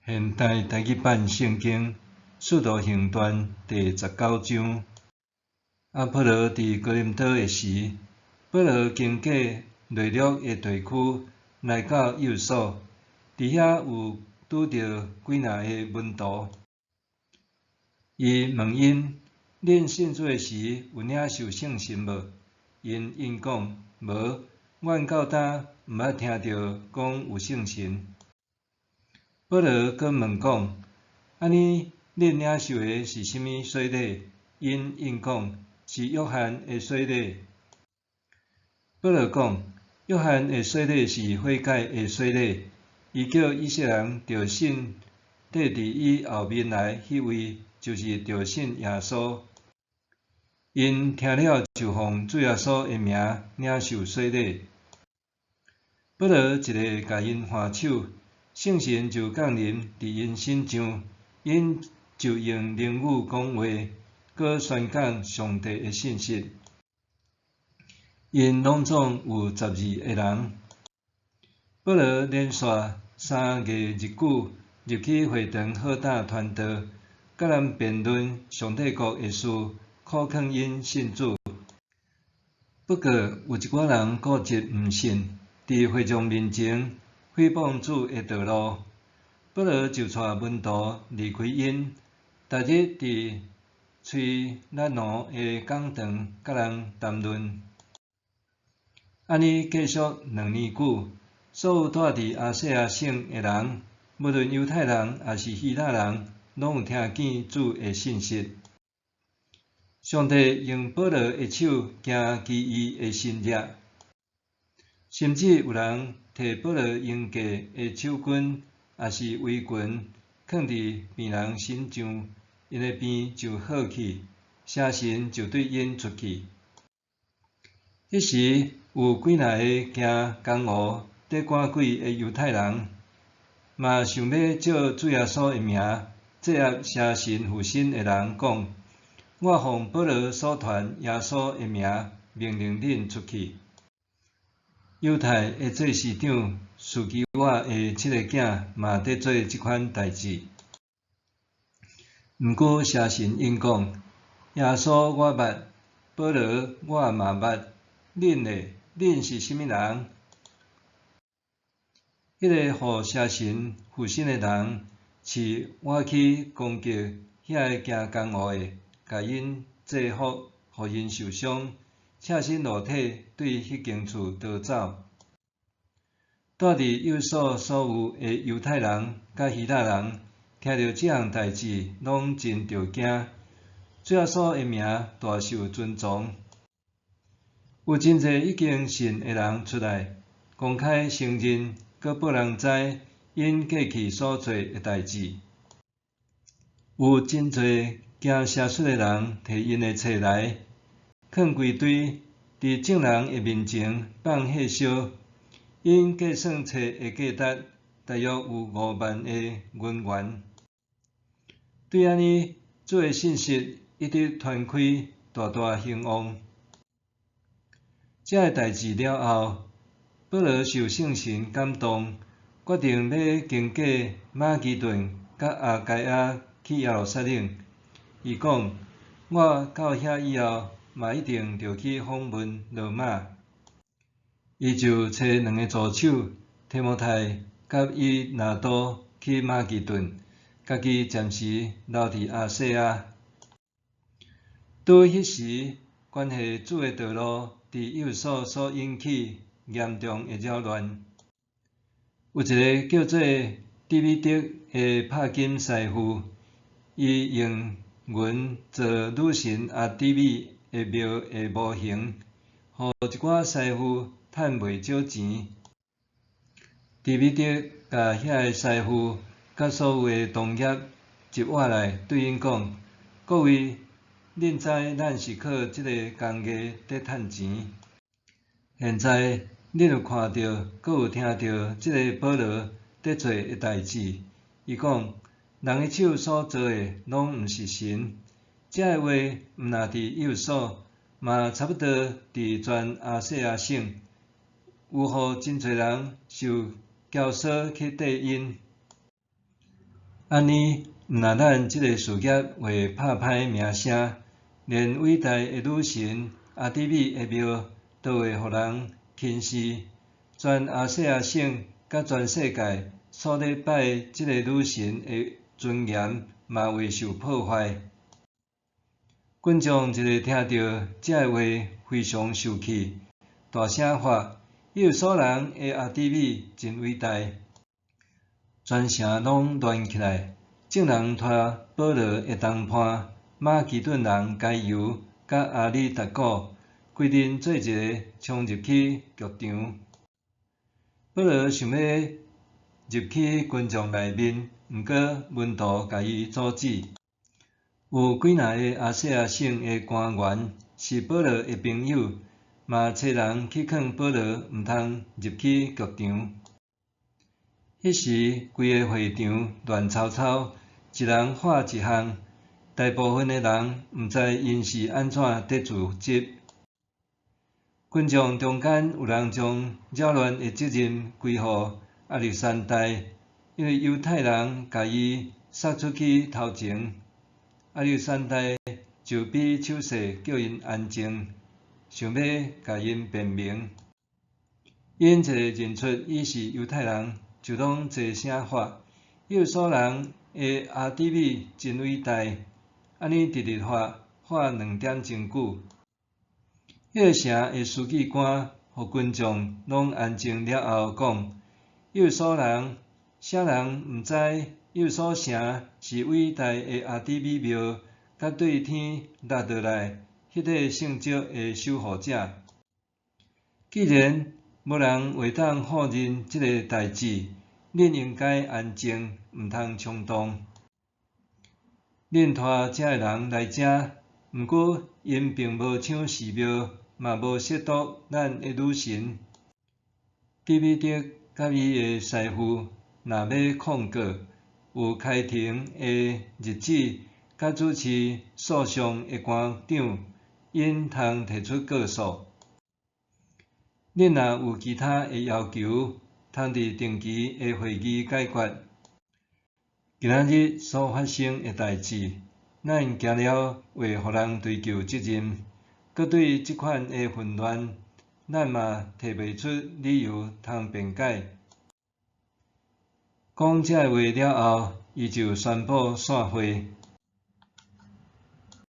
现代台语版圣经使徒行传第19章。阿波罗伫哥林多的时，保罗经过内陆的地区，来到幼所，伫遐有拄着几若个门徒。伊问因：恁信主时有领受圣神无？因应讲：无，阮到今毋捌听着讲有圣神。保罗阁问讲：安尼恁领受的是甚物洗礼？因应讲：是约翰的洗礼。保罗讲：约翰的洗礼是悔改的洗礼，伊叫以色列人着信缀伫伊后面来迄位，就是着信耶稣。因听了就奉主耶稣的名领受洗礼。保罗一个甲因还手，圣神就降临伫因身上，因就用灵语讲话，搁宣讲上帝的信息。因拢总有12个人。保罗连续3个日久，入去会堂好打传道，甲人辩论上帝国的事，苦劝因信主。不过有一寡人固执毋信，伫会众面前诽谤主的道路。保罗就带门徒离开因，逐日伫吹拉奴的讲堂甲人谈论。安尼继续2年久，所有住伫亚细亚省的人，无论犹太人也是希腊人，拢有听见主的信息。上帝用保罗的手行其余的神迹，甚至有人摕保罗用过的手巾也是围裙，放伫病人身上，因的病就好去，邪神就对因出去。迄时有几若个行江湖得赶鬼的犹太人，嘛想要借主耶稣的名制压邪神附身的人，讲：我奉保罗所传耶稣的名，命令恁出去。犹太的祭司长士基瓦的7个囝嘛在做即款代志。毋过邪神因讲：耶稣我捌，保罗我嘛捌，恁是甚物人？迄个互邪神附身的人，是我去攻击遐个行江湖的，甲因制服，互因受伤，赤身裸体对迄间厝逃走。住伫幼所所有的犹太人甲希腊人，听到即项代志，拢真着惊。主耶稣的名大受尊崇。有真侪已经信的人出来，公开承认，搁报人知因过去所做的代志。有真侪惊邪术的人摕因的册来，囥规堆，伫众人的面前放火烧。因计算册的价值，大约有5万个银元。对安尼，主的信息一直传开，大大兴旺。这个代志了后，保罗受圣神感动，决定要经过马其顿甲阿该亚去耶路撒冷。伊讲：我到遐以后，嘛一定着去访问罗马。伊就找2个助手提摩太甲伊拿多去马其顿，家己暂时留伫亚细亚。拄迄时，关系主的道路伫幼所所引起严重的扰乱。有一个叫做底米德的帕金师傅，伊用银做女神阿底米的庙的模型，互一寡师傅趁袂少钱。底米德甲遐个师傅甲所有的同业集活来，对因讲：各位，恁知咱是靠即个工艺在趁钱。现在恁有看到，阁有听到即个保罗在做的代志。伊讲：人的手所做的，拢毋是神。这个话毋若伫幼所，嘛差不多伫全亚细亚省，有互真侪人受教唆去缀因。安尼，毋但咱即个事业会拍歹名声，连伟大的女神阿底米的庙都会互人轻视。全亚细亚省甲全世界所咧拜即个女神的尊严嘛会受破坏。群众一个听到这话，非常受气，大声喊：耶路撒冷的阿底米真伟大！全城拢乱起来。众人拖保罗的同伴马其顿人加油甲阿里达古，规阵做一个冲入去剧场。保罗想要入去群众内面，毋过门徒甲伊阻止。有几若个亚细亚省的官员是保罗的朋友，嘛找人去劝保罗毋通入去剧场。迄时，规个会场乱糟糟，一人喊一项，大部分的人毋知因是安怎得自责。群众中间有人将扰乱的责任归互亚历山大，因为犹太人甲伊杀出去头前，亚历山大就比手势叫因安静，想要甲因辩明。因一个认出伊是犹太人，就拢齐声喊：耶路撒冷的阿底米真伟大！安尼直直喊2点钟久。迄个城的书记官互群众拢安静了后，讲：耶路撒冷，啥人毋知耶路撒城是伟大的阿底米庙，甲对天落下来迄个圣迹的守护者。既然无人会当否认即个代志，恁应该安静，毋通冲动。恁拖遮个人来遮，毋过因并无抢寺庙，嘛无亵渎咱的女神。底米德甲伊的师傅若要控告，有开庭的日子，甲主持诉讼的官长，因通提出告诉。恁若有其他的要求，通伫定期的会议解决。今仔日所发生的代志，咱行了会互人追究责任，搁对即款的混乱，咱嘛提袂出理由通辩解。讲这话了后，伊就宣布散会。